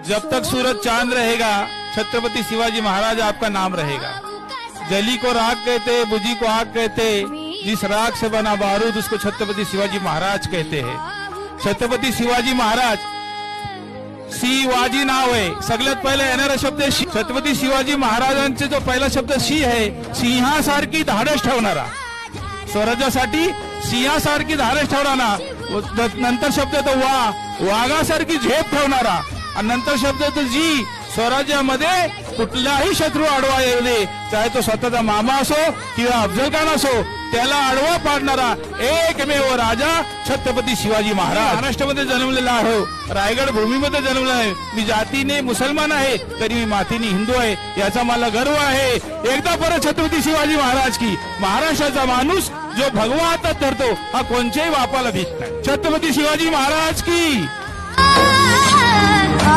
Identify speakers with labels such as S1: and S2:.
S1: जब तक सूरज चांद रहेगा छत्रपति शिवाजी महाराज आपका नाम रहेगा। जली को राख कहते, बुझी को आग कहते, जिस राख से बना बारूद उसको छत्रपति शिवाजी महाराज कहते हैं। छत्रपति शिवाजी महाराज शिवाजी नाव आहे, सगळ्यात पहिला येणारा शब्द आहे छत्रपती शिवाजी महाराजांचे जो पहिला शब्द शी आहे, सिंहासारखी धाडस ठेवणारा, स्वराज्यासाठी सिंहासारखी धाडस ठेवणारा। नंतर शब्द तो वाघासारखी झेप ठेवणारा, आणि नंतर शब्द तो जी, स्वराज्यामध्ये कुठलाही शत्रू आडवा येऊ दे, चाहे तो स्वतःचा मामा असो किंवा अफजल खान असो, त्याला आडवा पाडणारा एकमेव राजा छत्रपती शिवाजी महाराज। महाराष्ट्रामध्ये जन्मलेला आहे, रायगड भूमीमध्ये जन्मला आहे, मी जातीने मुसलमान आहे तरी मी मातीने हिंदू आहे, याचा मला गर्व आहे। एकदा परत छत्रपती शिवाजी महाराज की, महाराष्ट्राचा माणूस जो भगवा हातात धरतो हा कोणत्याही बापाला भीत नाही। छत्रपती शिवाजी महाराज की।